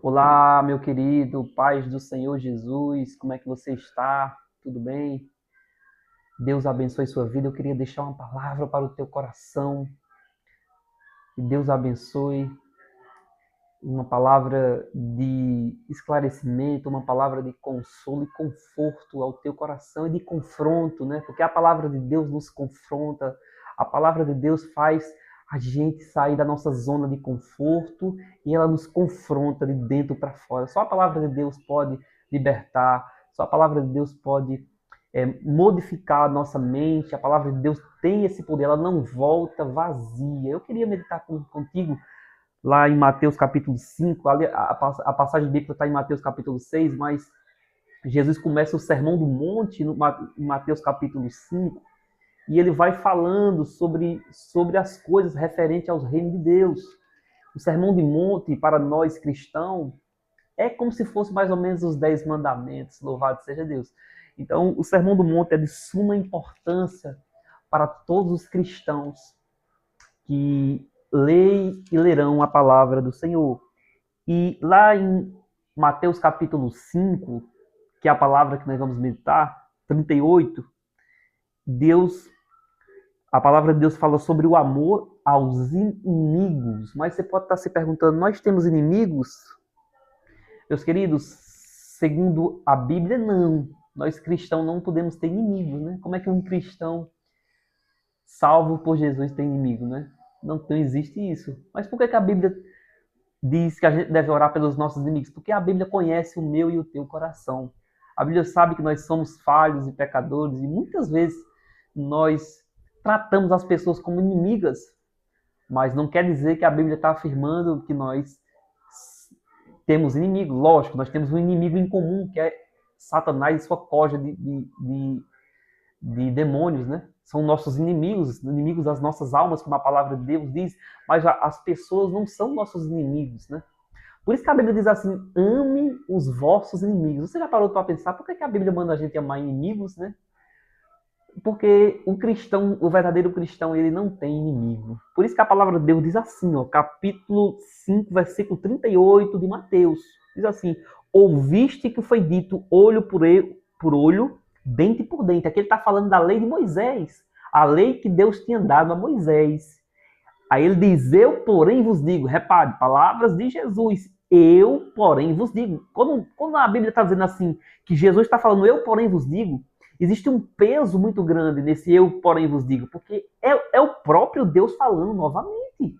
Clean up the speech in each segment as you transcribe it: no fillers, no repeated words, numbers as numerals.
Olá, meu querido, paz do Senhor Jesus, como é que você está? Tudo bem? Deus abençoe sua vida. Eu queria deixar uma palavra para o teu coração. Que Deus abençoe, uma palavra de esclarecimento, uma palavra de consolo e conforto ao teu coração e de confronto, né? Porque a palavra de Deus nos confronta, a palavra de Deus faz a gente sair da nossa zona de conforto e ela nos confronta de dentro para fora. Só a palavra de Deus pode libertar, só a palavra de Deus pode modificar a nossa mente. A palavra de Deus tem esse poder, ela não volta vazia. Eu queria meditar contigo lá em Mateus capítulo 5, a passagem bíblica está em Mateus capítulo 6, mas Jesus começa o Sermão do Monte em Mateus capítulo 5, e ele vai falando sobre as coisas referentes aos reinos de Deus. O Sermão do Monte, para nós cristãos, é como se fosse mais ou menos os 10 mandamentos, louvado seja Deus. Então, o Sermão do Monte é de suma importância para todos os cristãos que leem e lerão a palavra do Senhor. E lá em Mateus capítulo 5, que é a palavra que nós vamos meditar, 38, Deus, a palavra de Deus fala sobre o amor aos inimigos. Mas você pode estar se perguntando, nós temos inimigos? Meus queridos, segundo a Bíblia, não. Nós cristãos não podemos ter inimigos, né? Como é que um cristão salvo por Jesus tem inimigo, né? Não existe isso. Mas por que a Bíblia diz que a gente deve orar pelos nossos inimigos? Porque a Bíblia conhece o meu e o teu coração. A Bíblia sabe que nós somos falhos e pecadores e muitas vezes nós tratamos as pessoas como inimigas, mas não quer dizer que a Bíblia está afirmando que nós temos inimigos. Lógico, nós temos um inimigo em comum, que é Satanás e sua corja de demônios, né? São nossos inimigos, inimigos das nossas almas, como a palavra de Deus diz, mas as pessoas não são nossos inimigos, né? Por isso que a Bíblia diz assim, ame os vossos inimigos. Você já parou para pensar por que a Bíblia manda a gente amar inimigos, né? Porque o cristão, o verdadeiro cristão, ele não tem inimigo. Por isso que a palavra de Deus diz assim, ó, capítulo 5, versículo 38 de Mateus. Diz assim, ouviste que foi dito olho por olho, dente por dente. Aqui ele está falando da lei de Moisés, a lei que Deus tinha dado a Moisés. Aí ele diz, eu porém vos digo, repare, palavras de Jesus, eu porém vos digo. Quando a Bíblia está dizendo assim, que Jesus está falando, eu porém vos digo, existe um peso muito grande nesse eu porém vos digo, porque é o próprio Deus falando novamente.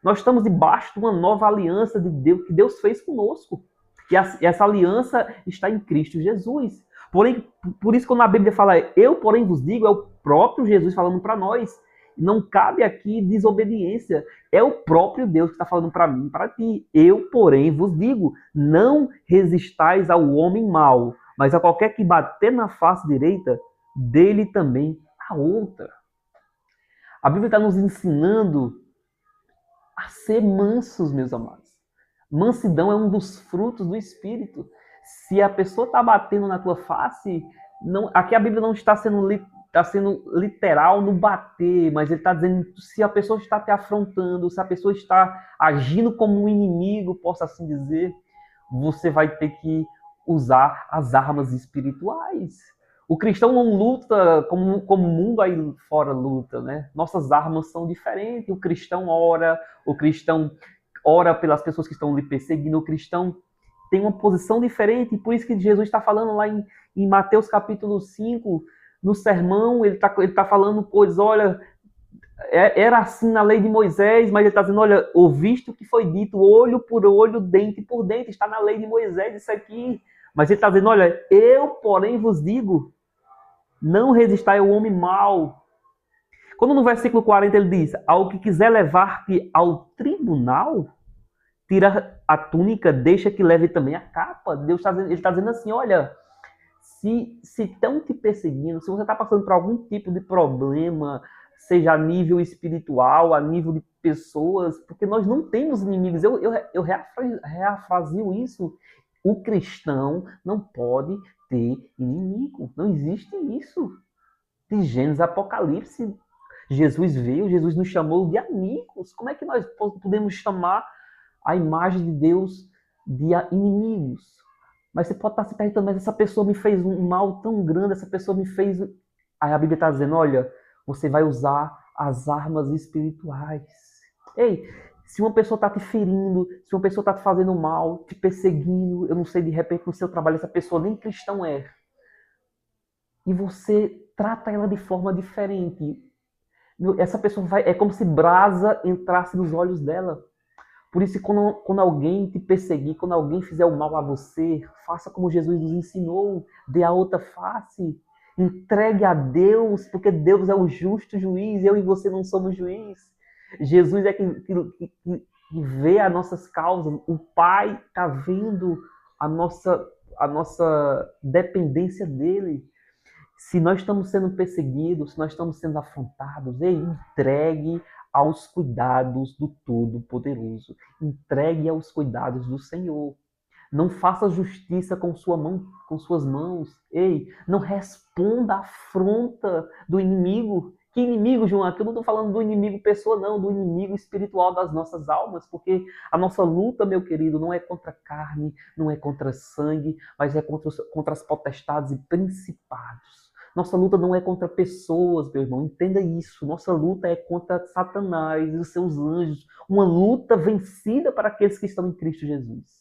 Nós estamos debaixo de uma nova aliança de Deus, que Deus fez conosco. E essa aliança está em Cristo Jesus. Porém, por isso, quando a Bíblia fala eu, porém, vos digo, é o próprio Jesus falando para nós. Não cabe aqui desobediência. É o próprio Deus que está falando para mim e para ti. Eu, porém, vos digo, não resistais ao homem mau, mas a qualquer que bater na face direita, dele também a outra. A Bíblia está nos ensinando a ser mansos, meus amados. Mansidão é um dos frutos do Espírito. Se a pessoa está batendo na tua face, não, aqui a Bíblia não está sendo literal no bater, mas ele está dizendo se a pessoa está te afrontando, se a pessoa está agindo como um inimigo, posso assim dizer, você vai ter que usar as armas espirituais. O cristão não luta como o mundo aí fora luta, né? Nossas armas são diferentes. O cristão ora pelas pessoas que estão lhe perseguindo. O cristão tem uma posição diferente, e por isso que Jesus está falando lá em Mateus capítulo 5, no sermão, ele tá falando coisas, olha, era assim na lei de Moisés, mas ele está dizendo, olha, ouviste o que foi dito, olho por olho, dente por dente, está na lei de Moisés isso aqui. Mas ele está dizendo, olha, eu, porém, vos digo, não resistai ao homem mau. Quando no versículo 40 ele diz, ao que quiser levar-te ao tribunal, tira a túnica, deixa que leve também a capa. Deus ele está dizendo assim, olha, se estão te perseguindo, se você está passando por algum tipo de problema, seja a nível espiritual, a nível de pessoas, porque nós não temos inimigos. Eu reafrasio isso. O cristão não pode ter inimigo. Não existe isso. De Gênesis Apocalipse, Jesus veio, Jesus nos chamou de amigos. Como é que nós podemos chamar a imagem de Deus de inimigos. Mas você pode estar se perguntando, mas essa pessoa me fez um mal tão grande, essa pessoa me fez... Aí a Bíblia está dizendo, olha, você vai usar as armas espirituais. Ei, se uma pessoa está te ferindo, se uma pessoa está te fazendo mal, te perseguindo, eu não sei, de repente no seu trabalho essa pessoa nem cristão é, e você trata ela de forma diferente, essa pessoa vai, é como se brasa entrasse nos olhos dela. Por isso, quando alguém te perseguir, quando alguém fizer o mal a você, faça como Jesus nos ensinou, dê a outra face, entregue a Deus, porque Deus é o justo juiz, eu e você não somos juiz. Jesus é que vê as nossas causas, o Pai está vendo a nossa dependência dele. Se nós estamos sendo perseguidos, se nós estamos sendo afrontados, entregue aos cuidados do Todo-Poderoso. Entregue aos cuidados do Senhor. Não faça justiça com sua mão, com suas mãos. Ei, não responda à afronta do inimigo. Que inimigo, João? Aqui eu não estou falando do inimigo pessoa, não, do inimigo espiritual das nossas almas, porque a nossa luta, meu querido, não é contra carne, não é contra sangue, mas é contra as potestades e principados. Nossa luta não é contra pessoas, meu irmão, entenda isso. Nossa luta é contra Satanás e os seus anjos. Uma luta vencida para aqueles que estão em Cristo Jesus.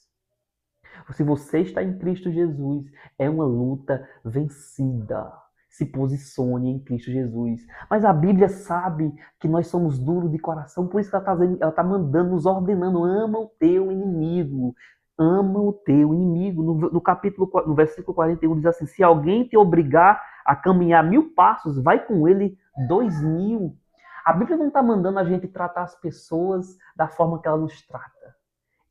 Se você está em Cristo Jesus, é uma luta vencida. Se posicione em Cristo Jesus. Mas a Bíblia sabe que nós somos duros de coração, por isso que ela está mandando, nos ordenando, ama o teu inimigo. Ama o teu inimigo. No versículo 41 diz assim, se alguém te obrigar a caminhar 1000 passos, vai com ele 2000. A Bíblia não está mandando a gente tratar as pessoas da forma que ela nos trata.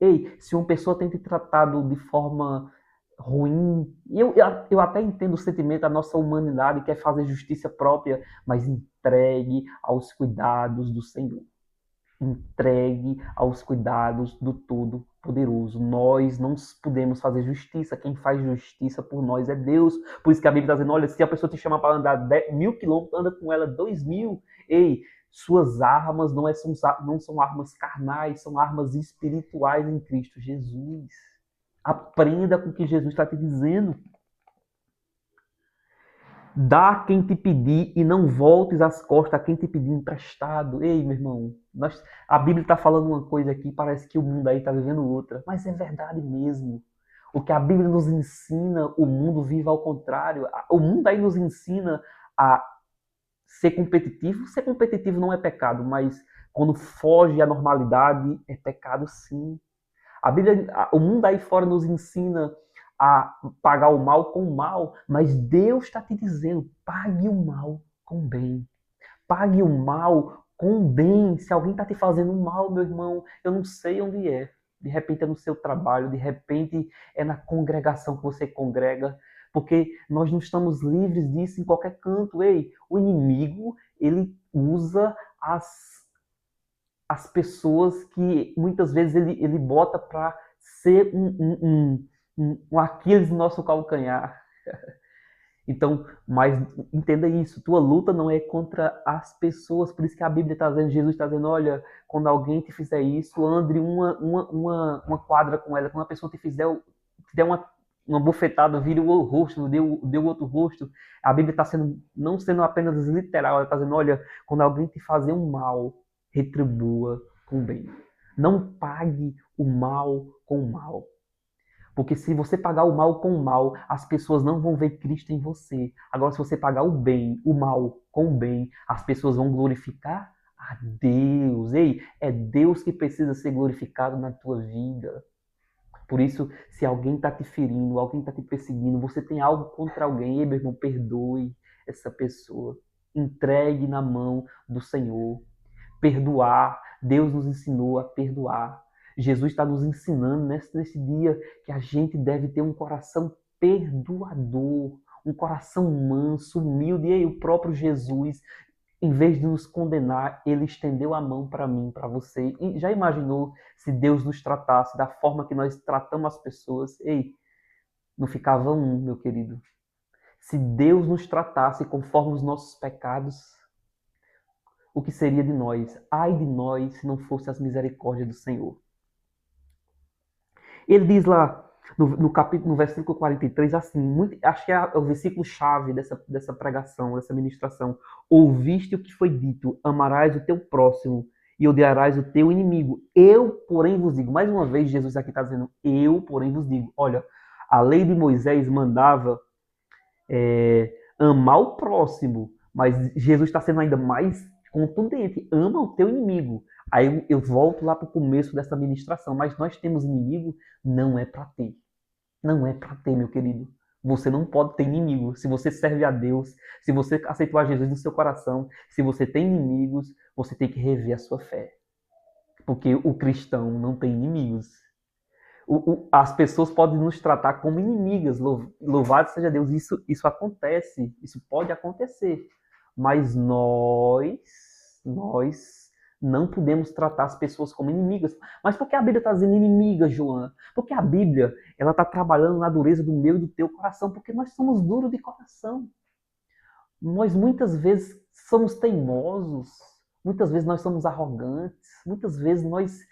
Ei, se uma pessoa tem te tratado de forma ruim, eu até entendo o sentimento da nossa humanidade, quer fazer justiça própria, mas entregue aos cuidados do Senhor. Entregue aos cuidados do Todo-Poderoso. Nós não podemos fazer justiça. Quem faz justiça por nós é Deus. Por isso que a Bíblia está dizendo, olha, se a pessoa te chama para andar 1000 quilômetros, anda com ela 2000. Ei, suas armas não são armas carnais, são armas espirituais em Cristo Jesus. Aprenda com o que Jesus está te dizendo. Dá a quem te pedir e não voltes as costas a quem te pedir emprestado. Ei, meu irmão, a Bíblia está falando uma coisa aqui, parece que o mundo aí está vivendo outra, mas é verdade mesmo. O que a Bíblia nos ensina, o mundo vive ao contrário. O mundo aí nos ensina a ser competitivo. Ser competitivo não é pecado, mas quando foge à normalidade, é pecado sim. O mundo aí fora nos ensina a pagar o mal com o mal, mas Deus está te dizendo, pague o mal com o bem. Pague o mal com o bem. Se alguém está te fazendo mal, meu irmão, eu não sei onde é. De repente é no seu trabalho, de repente é na congregação que você congrega, porque nós não estamos livres disso em qualquer canto. Ei, o inimigo, ele usa as pessoas que muitas vezes ele bota para ser um Aquiles no nosso calcanhar. Então, mas entenda isso, tua luta não é contra as pessoas, por isso que a Bíblia está dizendo, Jesus está dizendo, olha, quando alguém te fizer isso, ande uma quadra com ela, quando a pessoa te der uma bufetada, vire o rosto, dê o outro rosto, a Bíblia está não sendo apenas literal, ela está dizendo, olha, quando alguém te fazer um mal, retribua com o bem. Não pague o mal com o mal. Porque se você pagar o mal com o mal, as pessoas não vão ver Cristo em você. Agora, se você pagar o mal com o bem, as pessoas vão glorificar a Deus. Ei, é Deus que precisa ser glorificado na tua vida. Por isso, se alguém está te ferindo, alguém está te perseguindo, você tem algo contra alguém, ei, meu irmão, perdoe essa pessoa. Entregue na mão do Senhor. Perdoar. Deus nos ensinou a perdoar. Jesus está nos ensinando nesse dia que a gente deve ter um coração perdoador, um coração manso, humilde. E aí, o próprio Jesus, em vez de nos condenar, ele estendeu a mão para mim, para você. E já imaginou se Deus nos tratasse da forma que nós tratamos as pessoas? Ei, não ficava meu querido. Se Deus nos tratasse conforme os nossos pecados, o que seria de nós? Ai de nós se não fosse as misericórdias do Senhor. Ele diz lá no capítulo, no versículo 43, assim, acho que é o versículo-chave dessa pregação, dessa ministração. Ouviste o que foi dito, amarás o teu próximo e odiarás o teu inimigo. Eu, porém, vos digo. Mais uma vez, Jesus aqui está dizendo, eu, porém, vos digo. Olha, a lei de Moisés mandava amar o próximo, mas Jesus está sendo ainda mais contundente. Ama o teu inimigo. Aí eu volto lá para o começo dessa ministração. Mas nós temos inimigo? Não é para ter. Não é para ter, meu querido. Você não pode ter inimigo. Se você serve a Deus, se você aceitou a Jesus no seu coração, se você tem inimigos, você tem que rever a sua fé. Porque o cristão não tem inimigos. As pessoas podem nos tratar como inimigas. Louvado seja Deus. Isso acontece. Isso pode acontecer. Mas nós não podemos tratar as pessoas como inimigas. Mas por que a Bíblia está dizendo inimiga, Joana? Porque a Bíblia ela está trabalhando na dureza do meu e do teu coração. Porque nós somos duros de coração. Nós muitas vezes somos teimosos. Muitas vezes nós somos arrogantes. Muitas vezes nós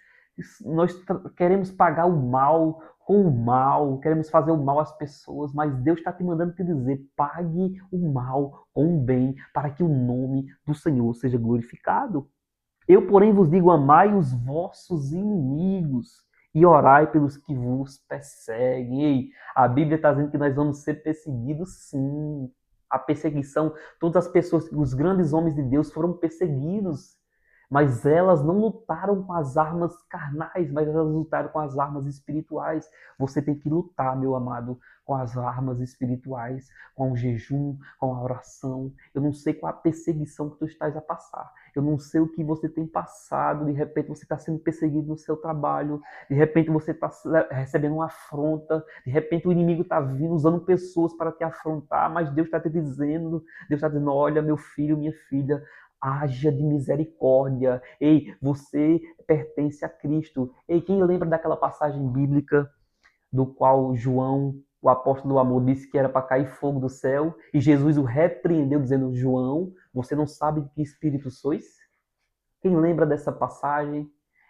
queremos pagar o mal com o mal, queremos fazer o mal às pessoas, mas Deus está te mandando te dizer, pague o mal com o bem, para que o nome do Senhor seja glorificado. Eu, porém, vos digo, amai os vossos inimigos e orai pelos que vos perseguem. Ei, a Bíblia está dizendo que nós vamos ser perseguidos, sim. A perseguição, todas as pessoas, os grandes homens de Deus foram perseguidos. Mas elas não lutaram com as armas carnais, mas elas lutaram com as armas espirituais. Você tem que lutar, meu amado, com as armas espirituais, com o jejum, com a oração. Eu não sei qual a perseguição que tu estás a passar. Eu não sei o que você tem passado. De repente você está sendo perseguido no seu trabalho. De repente você está recebendo uma afronta. De repente o inimigo está vindo usando pessoas para te afrontar. Mas Deus está te dizendo, olha, meu filho, minha filha, haja de misericórdia. Ei, você pertence a Cristo. Ei, quem lembra daquela passagem bíblica do qual João, o apóstolo do amor, disse que era para cair fogo do céu e Jesus o repreendeu dizendo, João, você não sabe de que espírito sois? Quem lembra dessa passagem?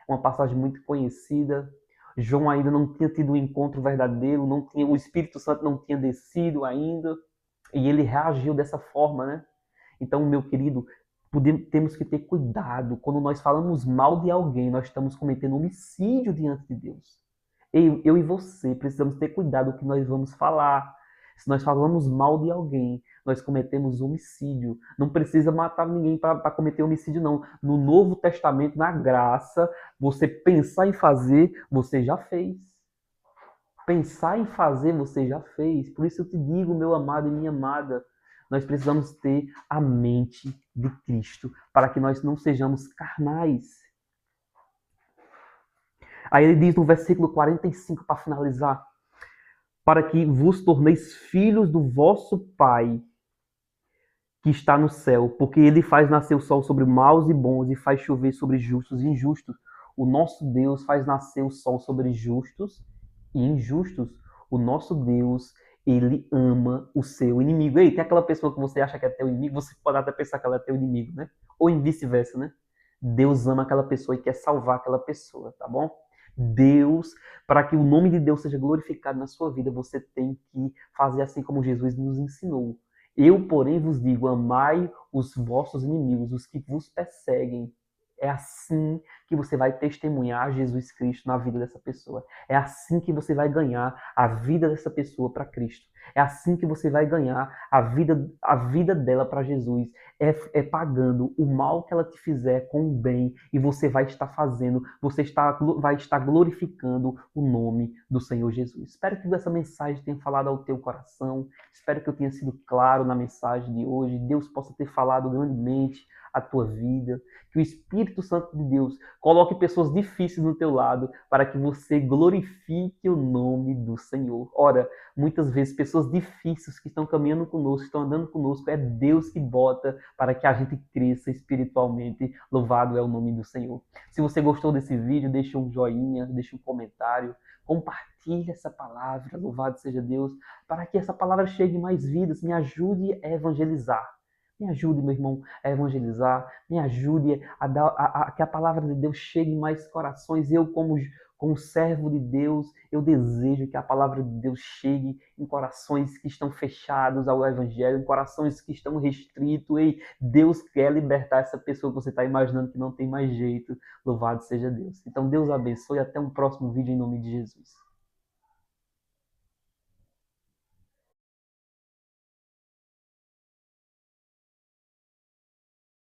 Uma passagem muito conhecida. João ainda não tinha tido um encontro verdadeiro, o Espírito Santo não tinha descido ainda e ele reagiu dessa forma, né? Então, meu querido, temos que ter cuidado. Quando nós falamos mal de alguém, nós estamos cometendo homicídio diante de Deus. Eu e você precisamos ter cuidado com o que nós vamos falar. Se nós falamos mal de alguém, nós cometemos homicídio. Não precisa matar ninguém para cometer homicídio, não. No Novo Testamento, na graça, você pensar em fazer, você já fez. Pensar em fazer, você já fez. Por isso eu te digo, meu amado e minha amada, nós precisamos ter a mente de Cristo, para que nós não sejamos carnais. Aí ele diz no versículo 45, para finalizar, para que vos torneis filhos do vosso Pai, que está no céu, porque ele faz nascer o sol sobre maus e bons e faz chover sobre justos e injustos. O nosso Deus faz nascer o sol sobre justos e injustos. O nosso Deus, ele ama o seu inimigo. Ei, tem aquela pessoa que você acha que é teu inimigo, você pode até pensar que ela é teu inimigo, né? Ou em vice-versa, né? Deus ama aquela pessoa e quer salvar aquela pessoa, tá bom? Deus, para que o nome de Deus seja glorificado na sua vida, você tem que fazer assim como Jesus nos ensinou. Eu, porém, vos digo, amai os vossos inimigos, os que vos perseguem. É assim que você vai testemunhar Jesus Cristo na vida dessa pessoa. É assim que você vai ganhar a vida dessa pessoa para Cristo. É assim que você vai ganhar a vida dela para Jesus. É pagando o mal que ela te fizer com o bem e você vai estar fazendo, vai estar glorificando o nome do Senhor Jesus. Espero que essa mensagem tenha falado ao teu coração. Espero que eu tenha sido claro na mensagem de hoje. Deus possa ter falado grandemente a tua vida, que o Espírito Santo de Deus coloque pessoas difíceis no teu lado para que você glorifique o nome do Senhor. Ora, muitas vezes pessoas difíceis que estão caminhando conosco, estão andando conosco, é Deus que bota para que a gente cresça espiritualmente. Louvado é o nome do Senhor. Se você gostou desse vídeo, deixa um joinha, deixa um comentário, compartilhe essa palavra, louvado seja Deus, para que essa palavra chegue mais vidas, me ajude a evangelizar. Me ajude, meu irmão, a evangelizar. Me ajude a que a palavra de Deus chegue em mais corações. Eu, como servo de Deus, eu desejo que a palavra de Deus chegue em corações que estão fechados ao Evangelho, em corações que estão restritos. Ei, Deus quer libertar essa pessoa que você está imaginando que não tem mais jeito. Louvado seja Deus. Então, Deus abençoe. Até um próximo vídeo em nome de Jesus.